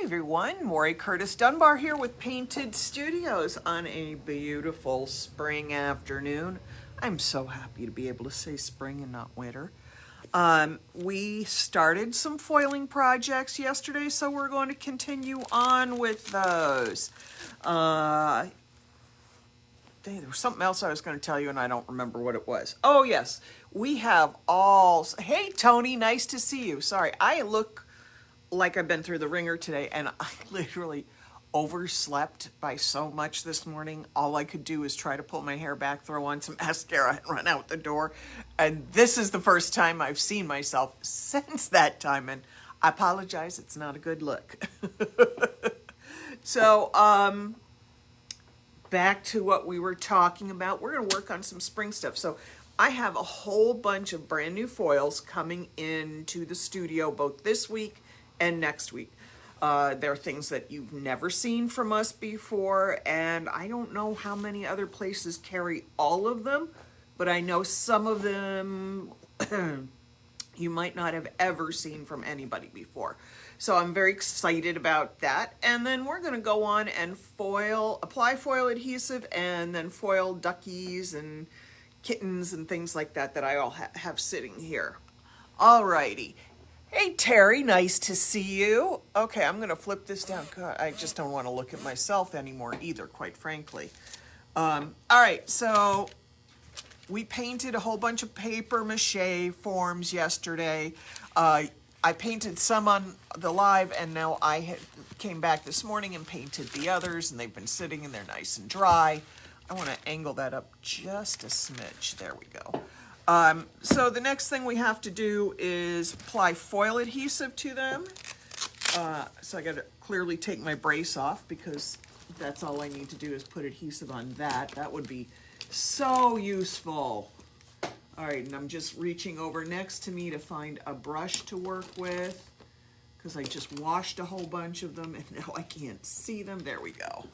everyone, Maury Curtis Dunbar here with Painted Studios on a beautiful spring afternoon. I'm so happy to be able to say spring and not winter. We started some foiling projects yesterday, so we're going to continue on with those. There was something else I was going to tell you and I don't remember what it was. Oh yes, we have all, hey Tony, nice to see you. Sorry, I look like I've been through the ringer today, and I literally overslept by so much this morning. All I could do is try to pull my hair back, throw on some mascara, and run out the door. And this is the first time I've seen myself since that time, and I apologize, it's not a good look. So, back to what we were talking about. We're going to work on some spring stuff. So I have a whole bunch of brand new foils coming into the studio both this week and next week. They're things that you've never seen from us before, and I don't know how many other places carry all of them, but I know some of them you might not have ever seen from anybody before. So I'm very excited about that. And then we're going to go on and apply foil adhesive, and then foil duckies and kittens and things like that I all have sitting here. Alrighty. Hey Terry, nice to see you. Okay, I'm going to flip this down. God, I just don't want to look at myself anymore either, quite frankly. All right, so we painted a whole bunch of paper mache forms yesterday. I painted some on the live, and now I came back this morning and painted the others, and they've been sitting and they're nice and dry. I want to angle that up just a smidge. There we go. So the next thing we have to do is apply foil adhesive to them. So I got to clearly take my brace off, because that's all I need to do is put adhesive on that. That would be so useful. All right, and I'm just reaching over next to me to find a brush to work with, because I just washed a whole bunch of them and now I can't see them. There we go.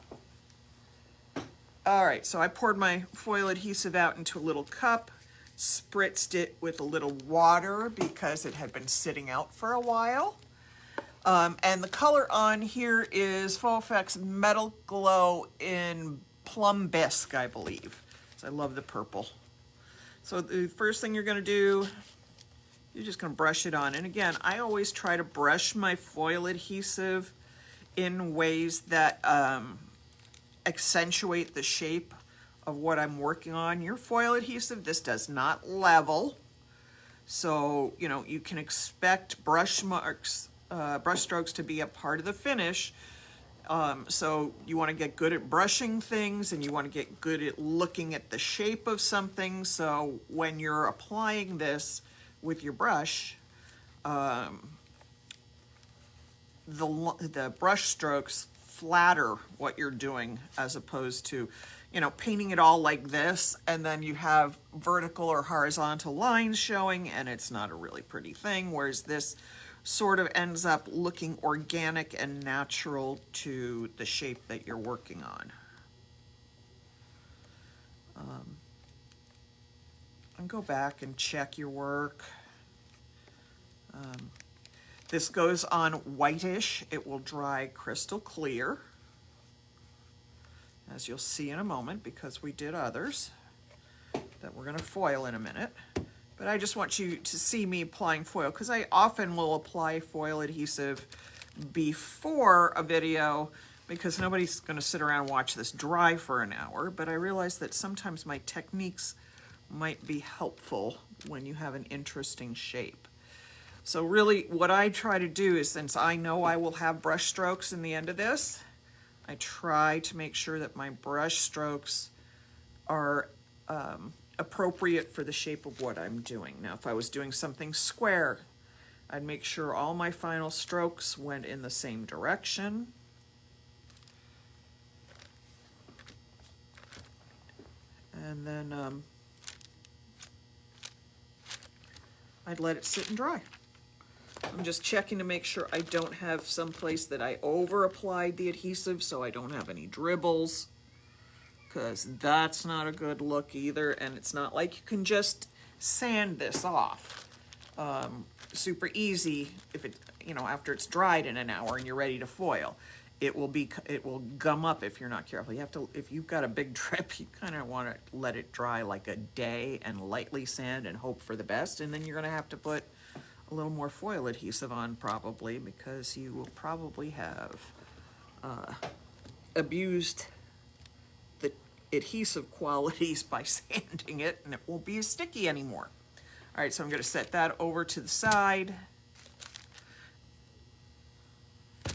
All right, so I poured my foil adhesive out into a little cup, spritzed it with a little water because it had been sitting out for a while. And the color on here is Faux Effects Metal Glow in Plum Bisque, I believe. So I love the purple. So the first thing you're going to do, you're just going to brush it on. And again, I always try to brush my foil adhesive in ways that accentuate the shape of what I'm working on. Your foil adhesive, this does not level. So, you know, you can expect brush marks, brush strokes to be a part of the finish. So you want to get good at brushing things, and you want to get good at looking at the shape of something. So when you're applying this with your brush, the brush strokes flatter what you're doing, as opposed to, you know, painting it all like this, and then you have vertical or horizontal lines showing, and it's not a really pretty thing, whereas this sort of ends up looking organic and natural to the shape that you're working on. And go back and check your work. This goes on whitish. It will dry crystal clear, as you'll see in a moment, because we did others that we're going to foil in a minute. But I just want you to see me applying foil, because I often will apply foil adhesive before a video, because nobody's going to sit around and watch this dry for an hour. But I realize that sometimes my techniques might be helpful when you have an interesting shape. So really what I try to do is, since I know I will have brush strokes in the end of this, I try to make sure that my brush strokes are appropriate for the shape of what I'm doing. Now, if I was doing something square, I'd make sure all my final strokes went in the same direction. And then I'd let it sit and dry. I'm just checking to make sure I don't have some place that I over applied the adhesive, so I don't have any dribbles, because that's not a good look either. And it's not like you can just sand this off. super easy if it, you know, after it's dried in an hour and you're ready to foil. It will gum up if you're not careful. You have to, if you've got a big drip, you kind of want to let it dry like a day and lightly sand and hope for the best. And then you're going to have to put a little more foil adhesive on probably, because you will probably have abused the adhesive qualities by sanding it, and it won't be as sticky anymore. All right, so I'm going to set that over to the side.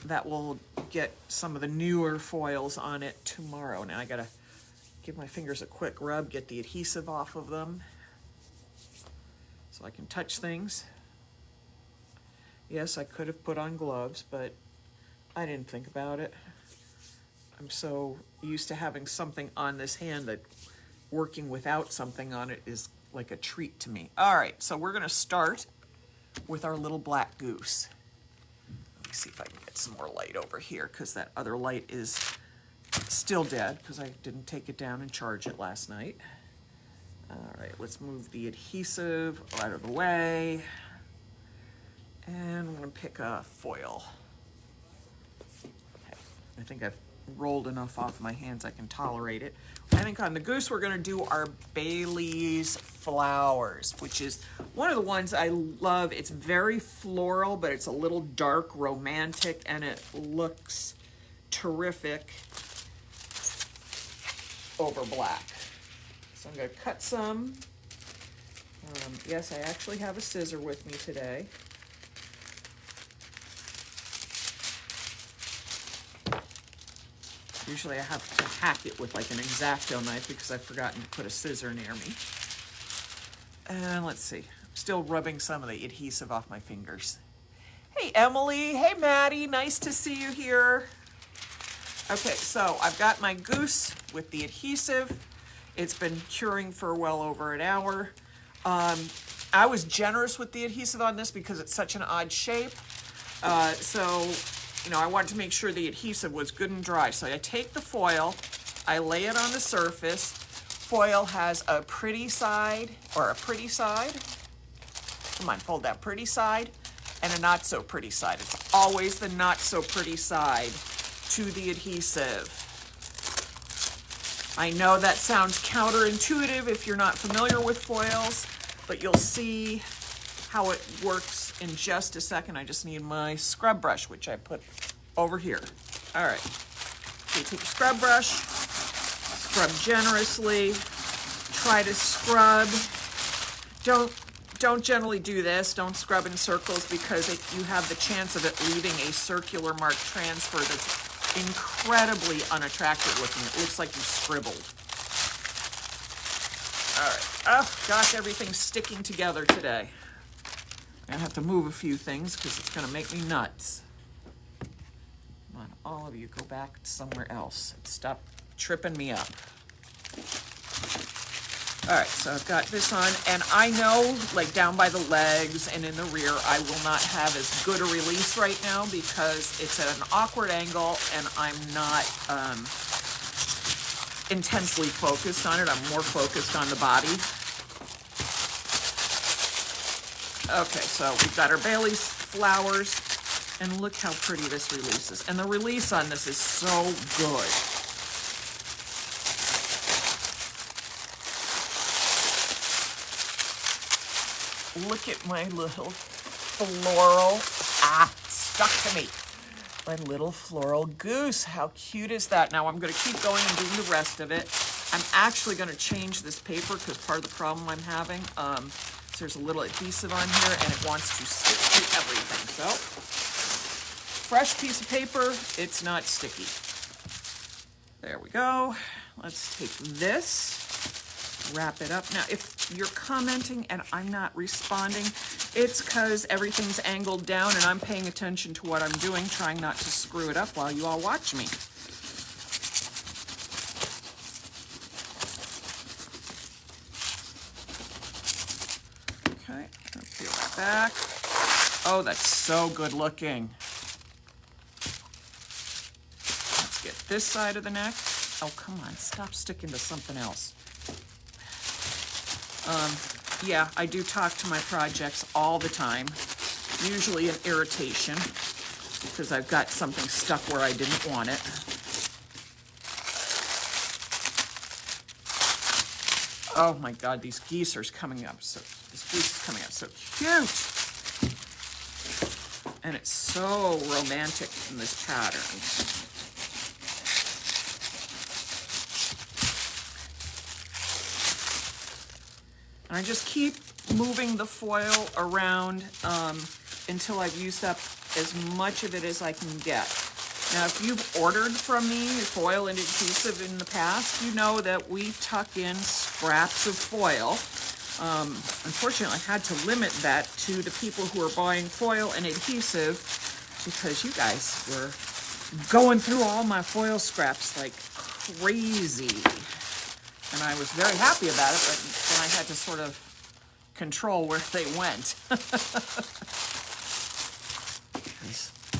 That will get some of the newer foils on it tomorrow. Now I got to give my fingers a quick rub, get the adhesive off of them so I can touch things. Yes, I could have put on gloves, but I didn't think about it. I'm so used to having something on this hand that working without something on it is like a treat to me. All right, so we're gonna start with our little black goose. Let me see if I can get some more light over here, because that other light is still dead because I didn't take it down and charge it last night. All right, let's move the adhesive out of the way. And I'm gonna pick a foil. Okay. I think I've rolled enough off my hands I can tolerate it. I think on the goose we're gonna do our Bailey's Flowers, which is one of the ones I love. It's very floral, but it's a little dark, romantic, and it looks terrific over black. So I'm gonna cut some. Yes, I actually have a scissor with me today. Usually I have to hack it with like an X-Acto knife because I've forgotten to put a scissor near me. And let's see, I'm still rubbing some of the adhesive off my fingers. Hey Emily, hey Maddie, nice to see you here. Okay, so I've got my goose with the adhesive. It's been curing for well over an hour. I was generous with the adhesive on this because it's such an odd shape. So you know, I wanted to make sure the adhesive was good and dry. So I take the foil, I lay it on the surface. Foil has a pretty side, or a pretty side. Come on, fold that pretty side, and a not so pretty side. It's always the not so pretty side to the adhesive. I know that sounds counterintuitive if you're not familiar with foils, but you'll see how it works in just a second. I just need my scrub brush, which I put over here. All right, so you take a scrub brush, scrub generously, try to scrub. Don't generally do this, don't scrub in circles, because you have the chance of it leaving a circular mark transfer that's incredibly unattractive looking. It looks like you scribbled. All right, oh gosh, everything's sticking together today. I have to move a few things because it's going to make me nuts. Come on, all of you, go back somewhere else. Stop tripping me up. All right, so I've got this on, and I know, like down by the legs and in the rear, I will not have as good a release right now because it's at an awkward angle and I'm not intensely focused on it. I'm more focused on the body. Okay, so we've got our Bailey's Flowers, and look how pretty this releases. And the release on this is so good. Look at my little floral, stuck to me. My little floral goose, how cute is that? Now I'm gonna keep going and doing the rest of it. I'm actually gonna change this paper because part of the problem I'm having, there's a little adhesive on here and it wants to stick to everything. So, fresh piece of paper, it's not sticky. There we go. Let's take this, wrap it up. Now, if you're commenting and I'm not responding, it's because everything's angled down and I'm paying attention to what I'm doing, trying not to screw it up while you all watch me. Okay, let's peel that back. Oh, that's so good looking. Let's get this side of the neck. Oh, come on, stop sticking to something else. Yeah, I do talk to my projects all the time, usually an irritation, because I've got something stuck where I didn't want it. Oh my God, these geese are coming up. This geese is coming up so cute. And it's so romantic in this pattern. And I just keep moving the foil around until I've used up as much of it as I can get. Now, if you've ordered from me foil and adhesive in the past, you know that we tuck in scraps of foil. Unfortunately, I had to limit that to the people who are buying foil and adhesive because you guys were going through all my foil scraps like crazy. And I was very happy about it, but then I had to sort of control where they went.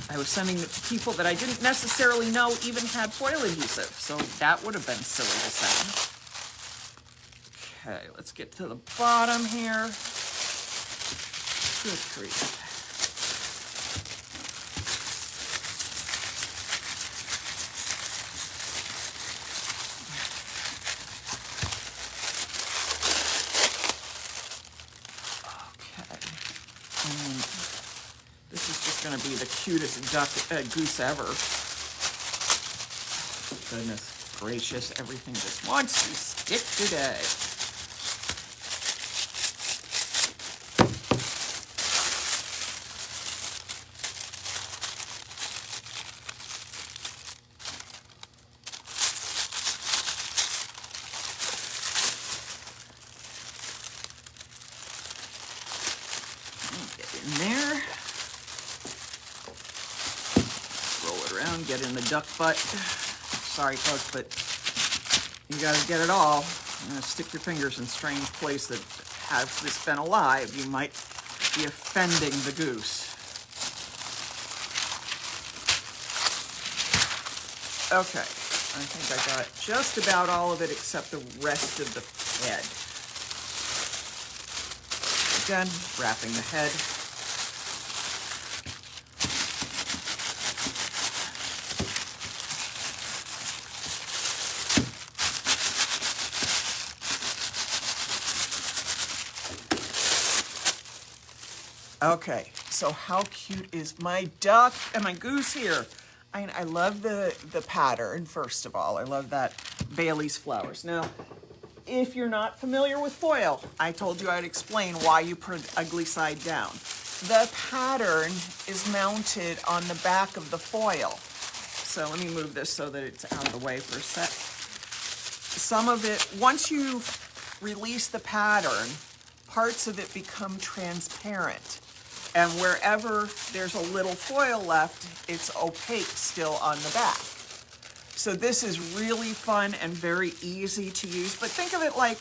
I was sending it to people that I didn't necessarily know even had foil adhesive, so that would have been silly to send. Okay, let's get to the bottom here. Good grief. Going to be the cutest goose ever. Goodness gracious, everything just wants to stick today. Get in there. Get in the duck butt. Sorry folks, but you gotta get it all. You're gonna stick your fingers in strange place that has this been alive. You might be offending the goose. Okay, I think I got just about all of it except the rest of the head. Again, wrapping the head. Okay, so how cute is my duck and my goose here? I love the pattern, first of all. I love that Bailey's flowers. Now, if you're not familiar with foil, I told you I'd explain why you put it ugly side down. The pattern is mounted on the back of the foil. So let me move this so that it's out of the way for a sec. Some of it, once you release the pattern, parts of it become transparent. And wherever there's a little foil left, it's opaque still on the back. So this is really fun and very easy to use. But think of it like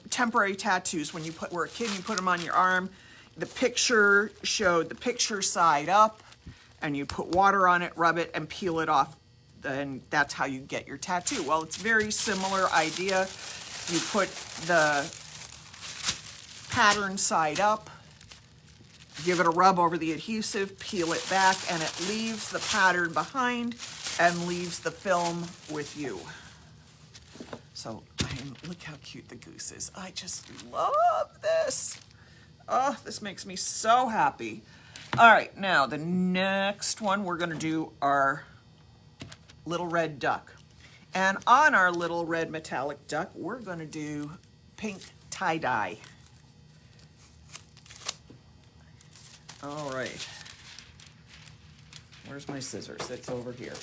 temporary tattoos. When you were a kid, you put them on your arm. The picture showed the picture side up, and you put water on it, rub it, and peel it off. And that's how you get your tattoo. Well, it's a very similar idea. You put the pattern side up, give it a rub over the adhesive, peel it back, and it leaves the pattern behind and leaves the film with you. So look how cute the goose is. I just love this. Oh, this makes me so happy. All right, now the next one, we're gonna do our little red duck. And on our little red metallic duck, we're gonna do pink tie-dye. All right, where's my scissors? It's over here.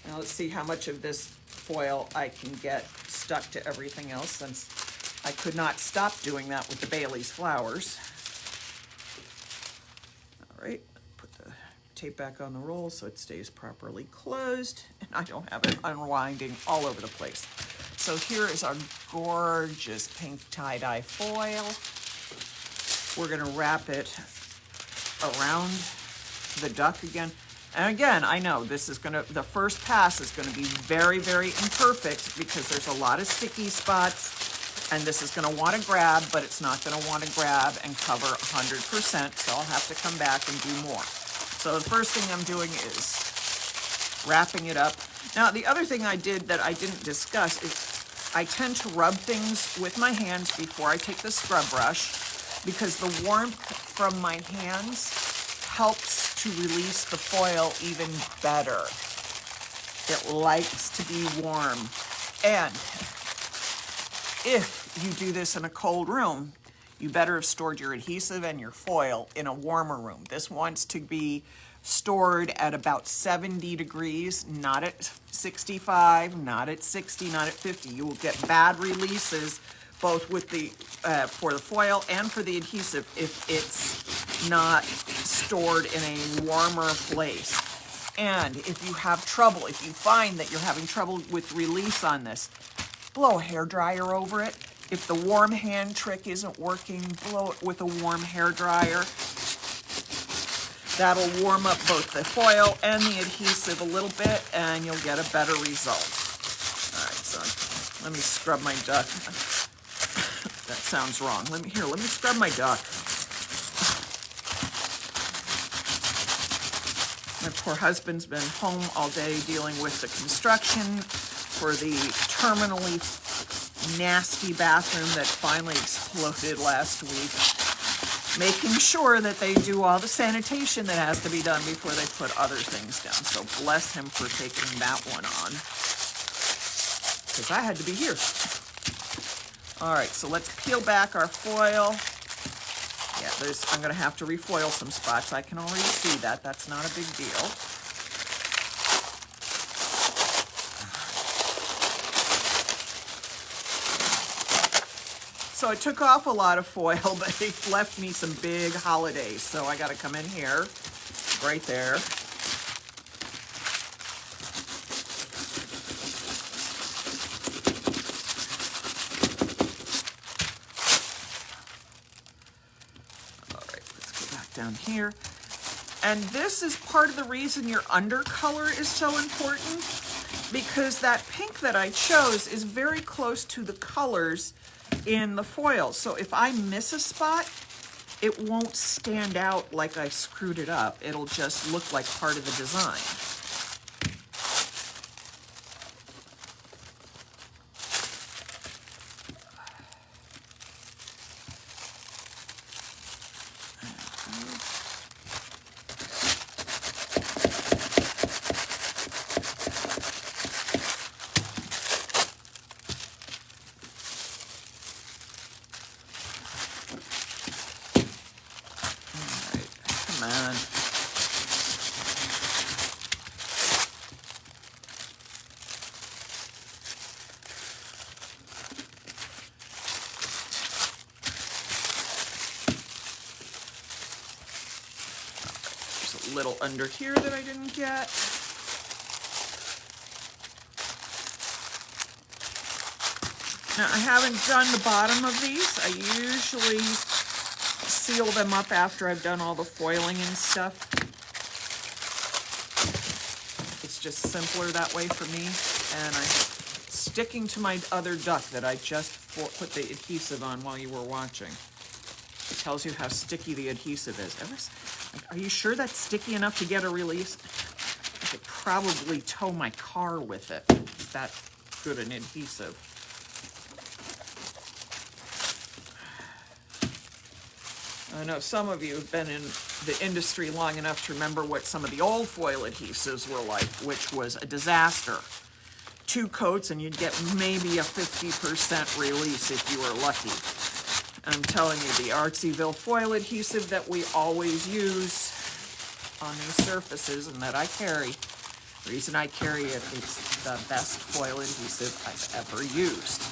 Now let's see how much of this foil I can get stuck to everything else, since I could not stop doing that with the Bailey's flowers. All right, put the tape back on the roll so it stays properly closed and I don't have it unwinding all over the place. So here is our gorgeous pink tie-dye foil. We're gonna wrap it around the duck again. And again, I know this is the first pass is gonna be very, very imperfect because there's a lot of sticky spots, and this is gonna wanna grab, but it's not gonna wanna grab and cover 100%, so I'll have to come back and do more. So the first thing I'm doing is wrapping it up. Now, the other thing I did that I didn't discuss is I tend to rub things with my hands before I take the scrub brush, because the warmth from my hands helps to release the foil even better. It likes to be warm. And if you do this in a cold room, you better have stored your adhesive and your foil in a warmer room. This wants to be stored at about 70 degrees, not at 65, not at 60, not at 50. You will get bad releases both with the for the foil and for the adhesive if it's not stored in a warmer place. And if you have trouble, if you find that you're having trouble with release on this, blow a hairdryer over it. If the warm hand trick isn't working, blow it with a warm hairdryer. That'll warm up both the foil and the adhesive a little bit, and you'll get a better result. All right, so let me scrub my duck. That sounds wrong. Let me scrub my duck. My poor husband's been home all day dealing with the construction for the terminally nasty bathroom that finally exploded last week, making sure that they do all the sanitation that has to be done before they put other things down. So bless him for taking that one on, because I had to be here. All right, so let's peel back our foil. Yeah, I'm gonna have to refoil some spots. I can already see that. That's not a big deal. So I took off a lot of foil, but it left me some big holidays. So I gotta come in here, right there. Down here. And this is part of the reason your undercolor is so important, because that pink that I chose is very close to the colors in the foil. So if I miss a spot, it won't stand out like I screwed it up. It'll just look like part of the design. Man. There's a little under here that I didn't get. Now, I haven't done the bottom of these. I usually seal them up after I've done all the foiling and stuff. It's just simpler that way for me. And I'm sticking to my other duck that I just put the adhesive on while you were watching. It tells you how sticky the adhesive is. Are you sure that's sticky enough to get a release? I could probably tow my car with it. It's that good an adhesive. I know some of you have been in the industry long enough to remember what some of the old foil adhesives were like, which was a disaster. 2 coats and you'd get maybe a 50% release if you were lucky. I'm telling you, the Artsyville foil adhesive that we always use on these surfaces and that I carry, the reason I carry it, it's the best foil adhesive I've ever used.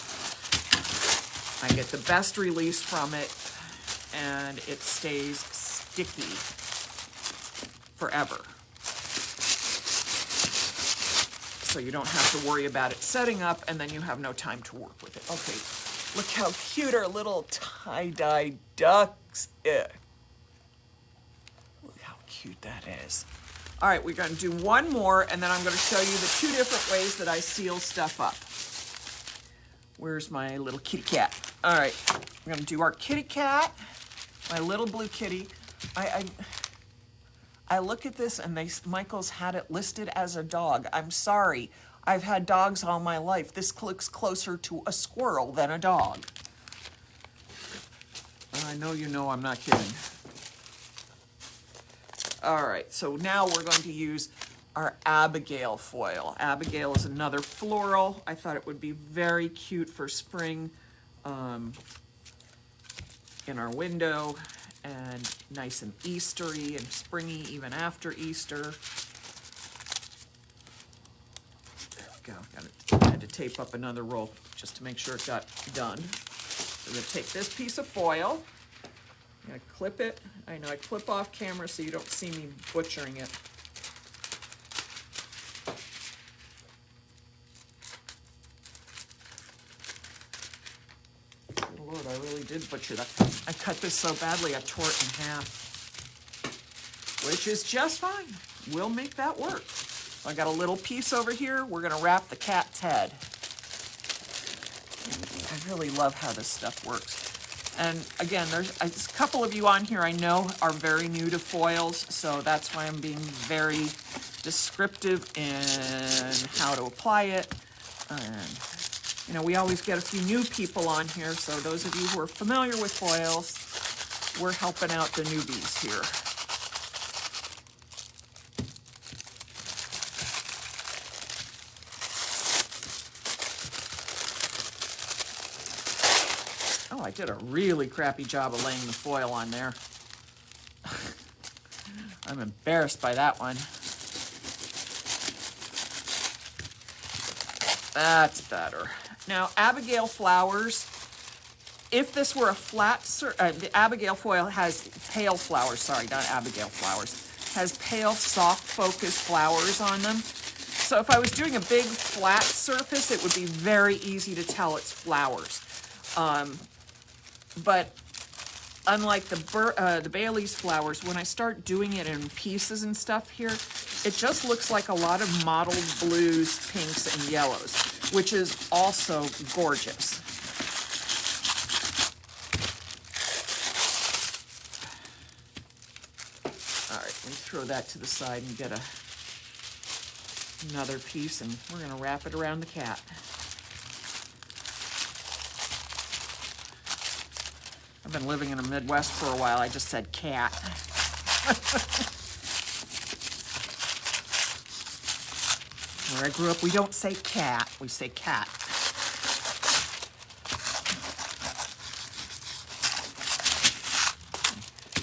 I get the best release from it, and it stays sticky forever. So you don't have to worry about it setting up, and then you have no time to work with it. Okay, look how cute our little tie-dye ducks is. Look how cute that is. All right, we're going to do one more, and then I'm going to show you the 2 different ways that I seal stuff up. Where's my little kitty cat? All right, we're going to do our kitty cat, my little blue kitty. I look at this, and Michael's had it listed as a dog. I'm sorry. I've had dogs all my life. This looks closer to a squirrel than a dog. I know you know I'm not kidding. All right, so now we're going to use our Abigail foil. Abigail is another floral. I thought it would be very cute for spring in our window, and nice and Eastery and springy even after Easter. There we go. I had to tape up another roll just to make sure it got done. So we're going to take this piece of foil. I'm going to clip it. I know I clip off camera so you don't see me butchering it. Oh Lord, I really did butcher that. I cut this so badly I tore it in half, which is just fine. We'll make that work. I got a little piece over here. We're going to wrap the cat's head. I really love how this stuff works. And again, there's a couple of you on here I know are very new to foils, so that's why I'm being very descriptive in how to apply it. And, you know, we always get a few new people on here, so those of you who are familiar with foils, we're helping out the newbies here. Oh, I did a really crappy job of laying the foil on there. I'm embarrassed by that one. That's better. Now, Abigail flowers, if this were a flat, the Abigail foil has pale flowers, sorry, not Abigail flowers, has pale soft focus flowers on them. So if I was doing a big flat surface, it would be very easy to tell it's flowers. But unlike the Bailey's flowers, when I start doing it in pieces and stuff here, it just looks like a lot of mottled blues, pinks, and yellows, which is also gorgeous. All right, let me throw that to the side and get another piece, and we're going to wrap it around the cat. I've been living in the Midwest for a while. I just said cat. Where I grew up, we don't say cat, we say cat.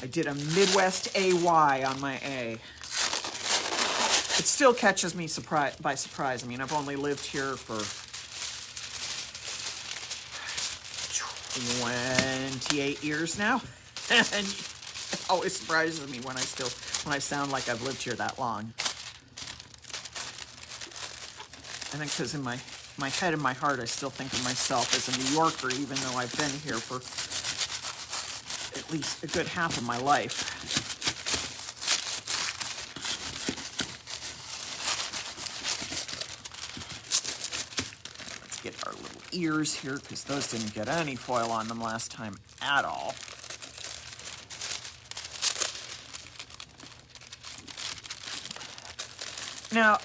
I did a Midwest AY on my A. It still catches me by surprise. I mean, I've only lived here for 28 years now, and it always surprises me when I sound like I've lived here that long. I think because in my head and my heart, I still think of myself as a New Yorker, even though I've been here for at least a good half of my life. Let's get our little ears here, because those didn't get any foil on them last time at all. Now,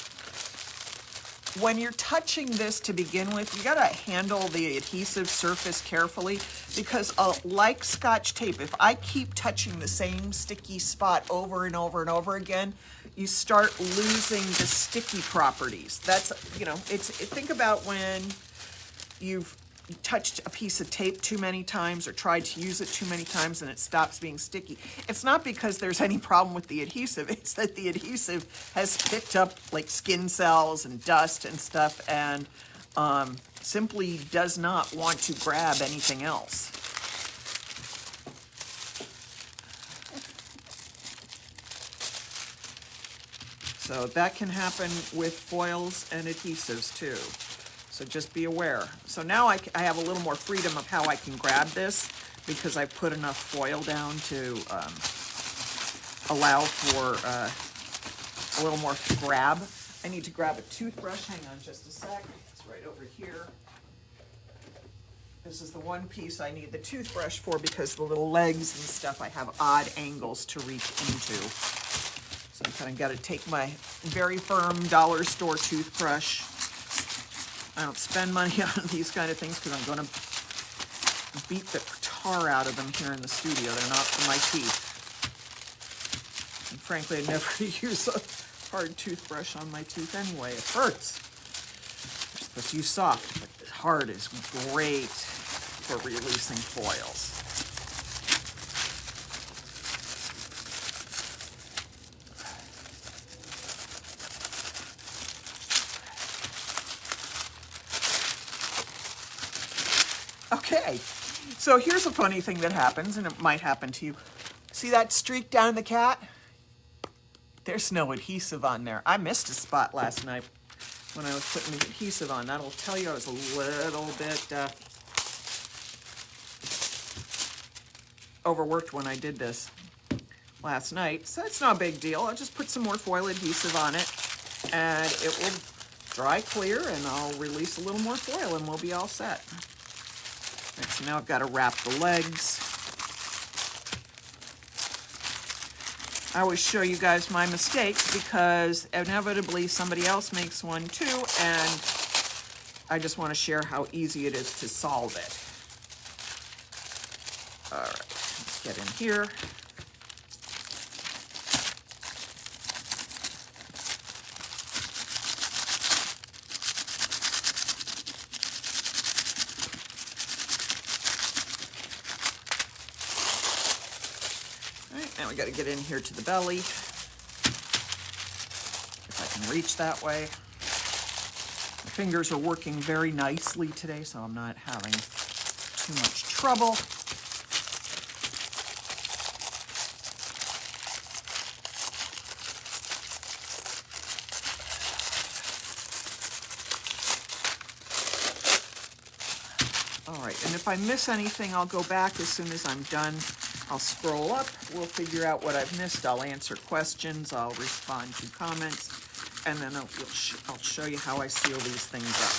when you're touching this to begin with, you gotta handle the adhesive surface carefully, because like Scotch tape, if I keep touching the same sticky spot over and over and over again, you start losing the sticky properties. That's, you know, think about when you've touched a piece of tape too many times or tried to use it too many times and it stops being sticky. It's not because there's any problem with the adhesive, it's that the adhesive has picked up like skin cells and dust and stuff, and simply does not want to grab anything else. So that can happen with foils and adhesives too. So just be aware. So now I have a little more freedom of how I can grab this, because I've put enough foil down to allow for a little more grab. I need to grab a toothbrush. Hang on just a sec. It's right over here. This is the one piece I need the toothbrush for because the little legs and stuff, I have odd angles to reach into. So I kind of got to take my very firm dollar store toothbrush. I don't spend money on these kind of things because I'm going to beat the tar out of them here in the studio. They're not for my teeth. And frankly, I never use a hard toothbrush on my tooth anyway. It hurts. You're supposed to use soft, but hard is great for releasing foils. Okay, so here's a funny thing that happens, and it might happen to you. See that streak down the cat? There's no adhesive on there. I missed a spot last night when I was putting the adhesive on. That'll tell you I was a little bit overworked when I did this last night. So it's not a big deal. I'll just put some more foil adhesive on it and it will dry clear, and I'll release a little more foil and we'll be all set. Right, so now I've got to wrap the legs. I always show you guys my mistakes because inevitably somebody else makes one too, and I just want to share how easy it is to solve it. All right, let's get in here. Now we got to get in here to the belly, if I can reach that way. My fingers are working very nicely today, so I'm not having too much trouble. All right, and if I miss anything, I'll go back as soon as I'm done. I'll scroll up, we'll figure out what I've missed, I'll answer questions, I'll respond to comments, and then I'll show you how I seal these things up.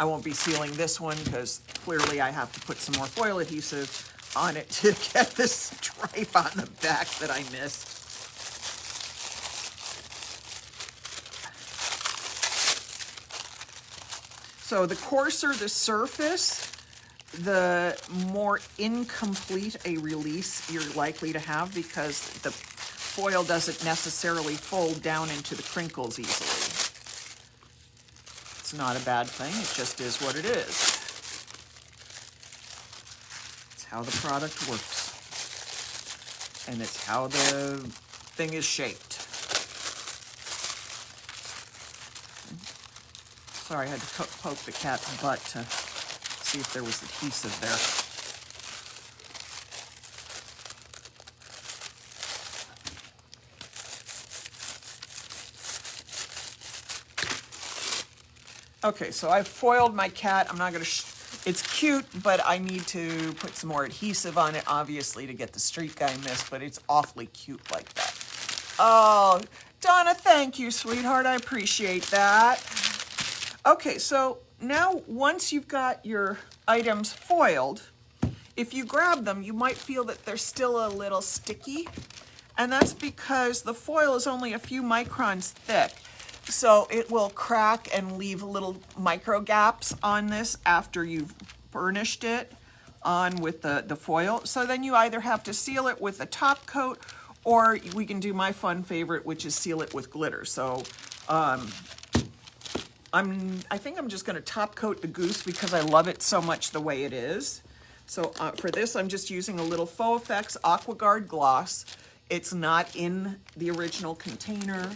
I won't be sealing this one because clearly I have to put some more foil adhesive on it to get this stripe on the back that I missed. So the coarser the surface, the more incomplete a release you're likely to have because the foil doesn't necessarily fold down into the crinkles easily. It's not a bad thing, it just is what it is. It's how the product works. And it's how the thing is shaped. Sorry, I had to poke the cat's butt to see if there was adhesive there. Okay, so I've foiled my cat. I'm not gonna, it's cute, but I need to put some more adhesive on it, obviously, to get the streak I missed, but it's awfully cute like that. Oh, Donna, thank you, sweetheart. I appreciate that. Okay, so now once you've got your items foiled, if you grab them, you might feel that they're still a little sticky, and that's because the foil is only a few microns thick. So it will crack and leave little micro gaps on this after you've burnished it on with the foil. So then you either have to seal it with a top coat, or we can do my fun favorite, which is seal it with glitter. So I think I'm just gonna top coat the goose because I love it so much the way it is. So for this, I'm just using a little Faux Effects AquaGuard gloss. It's not in the original container.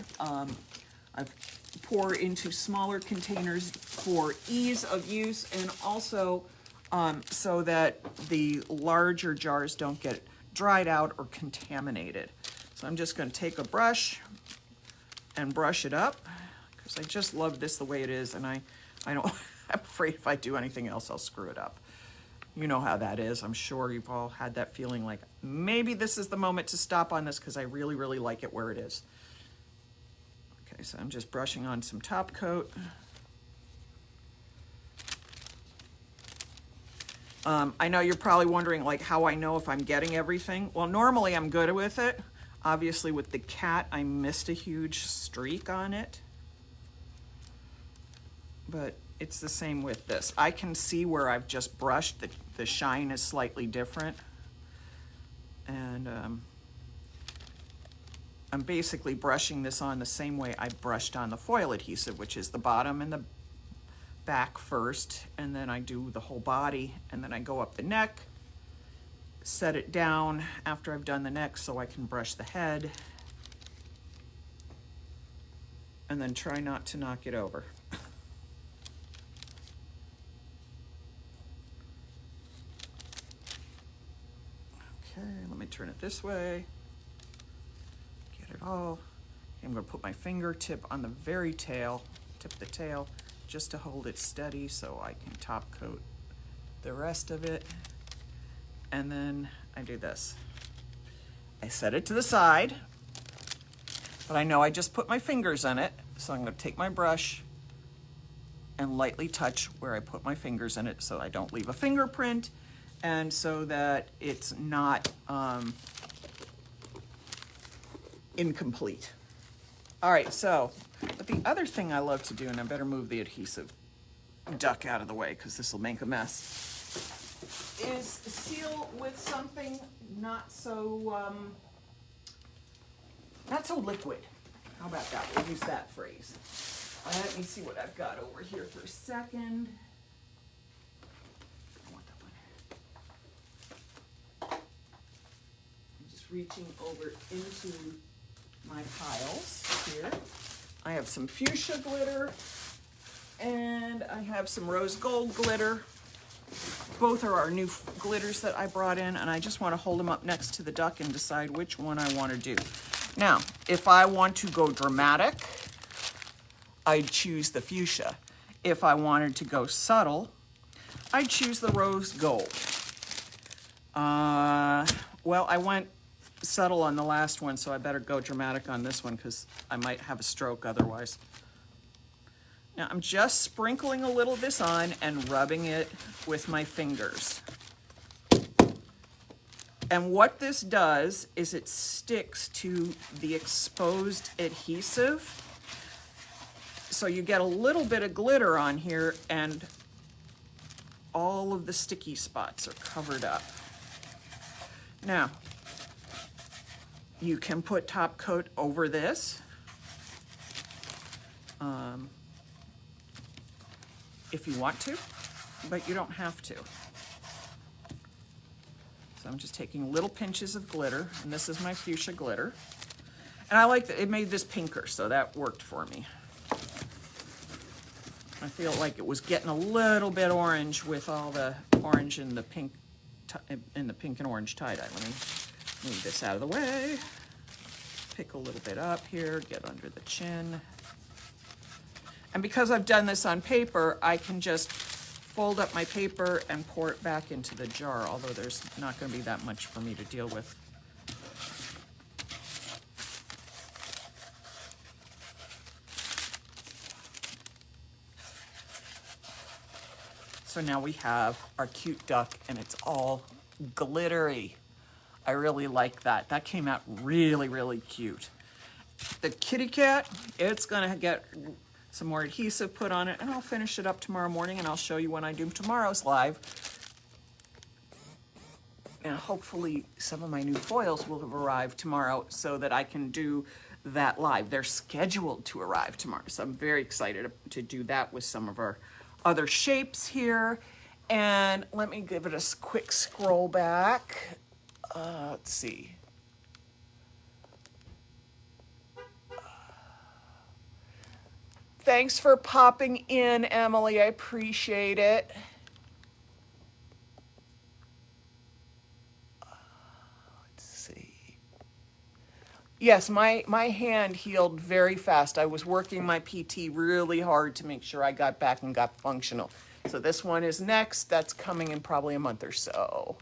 I pour into smaller containers for ease of use and also so that the larger jars don't get dried out or contaminated. So I'm just gonna take a brush and brush it up because I just love this the way it is, and I don't, I'm afraid if I do anything else, I'll screw it up. You know how that is. I'm sure you've all had that feeling like, maybe this is the moment to stop on this because I really, really like it where it is. Okay, so I'm just brushing on some top coat. I know you're probably wondering like how I know if I'm getting everything. Well, normally I'm good with it. Obviously with the cat, I missed a huge streak on it. But it's the same with this. I can see where I've just brushed, the shine is slightly different. And I'm basically brushing this on the same way I brushed on the foil adhesive, which is the bottom and the back first, and then I do the whole body, and then I go up the neck, set it down after I've done the neck so I can brush the head, and then try not to knock it over. Okay, let me turn it this way, get it all. I'm going to put my fingertip on the very tail, tip of the tail, just to hold it steady so I can top coat the rest of it. And then I do this. I set it to the side, but I know I just put my fingers in it, so I'm going to take my brush and lightly touch where I put my fingers in it so I don't leave a fingerprint, and so that it's not incomplete. All right, so, but the other thing I love to do, and I better move the adhesive duck out of the way because this will make a mess, is seal with something not so liquid. How about that? We'll use that phrase. Let me see what I've got over here for a second. I want that one. I'm just reaching over into my piles here. I have some fuchsia glitter and I have some rose gold glitter. Both are our new glitters that I brought in, and I just want to hold them up next to the duck and decide which one I want to do. Now, if I want to go dramatic, I'd choose the fuchsia. If I wanted to go subtle, I'd choose the rose gold. Well, I went subtle on the last one, so I better go dramatic on this one because I might have a stroke otherwise. Now I'm just sprinkling a little of this on and rubbing it with my fingers. And what this does is it sticks to the exposed adhesive. So you get a little bit of glitter on here and all of the sticky spots are covered up. Now, you can put top coat over this. If you want to, but you don't have to. So I'm just taking little pinches of glitter, and this is my fuchsia glitter. And I like that it made this pinker, so that worked for me. I feel like it was getting a little bit orange with all the orange and the pink and orange tie-dye. Let me move this out of the way. Pick a little bit up here, get under the chin. And because I've done this on paper, I can just fold up my paper and pour it back into the jar, although there's not going to be that much for me to deal with. So now we have our cute duck, and it's all glittery. I really like that. That came out really, really cute. The kitty cat, it's gonna get some more adhesive put on it, and I'll finish it up tomorrow morning, and I'll show you when I do tomorrow's live. And hopefully some of my new foils will have arrived tomorrow so that I can do that live. They're scheduled to arrive tomorrow, so I'm very excited to do that with some of our other shapes here. And let me give it a quick scroll back. Let's see. Thanks for popping in, Emily. I appreciate it. Let's see. Yes, my hand healed very fast. I was working my PT really hard to make sure I got back and got functional. So this one is next. That's coming in probably a month or so.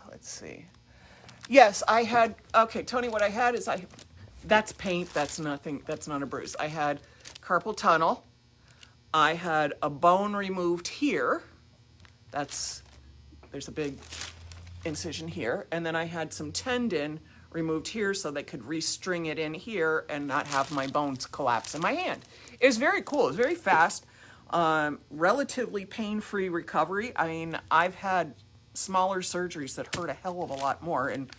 Let's see. Yes, I had, okay, Tony, what I had is that's paint, that's nothing, that's not a bruise. I had carpal tunnel. I had a bone removed here. There's a big incision here. And then I had some tendon removed here so they could restring it in here and not have my bones collapse in my hand. It was very cool. It was very fast, relatively pain-free recovery. I mean, I've had smaller surgeries that hurt a hell of a lot more. And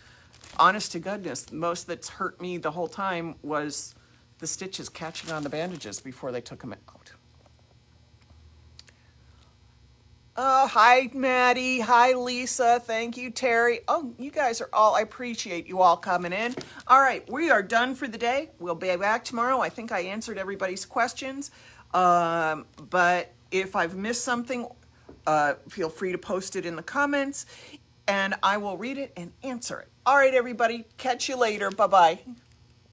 honest to goodness, most that's hurt me the whole time was the stitches catching on the bandages before they took them out. Hi, Maddie. Hi, Lisa. Thank you, Terry. Oh, you guys are all, I appreciate you all coming in. All right, we are done for the day. We'll be back tomorrow. I think I answered everybody's questions. But if I've missed something, feel free to post it in the comments and I will read it and answer it. All right, everybody. Catch you later. Bye-bye.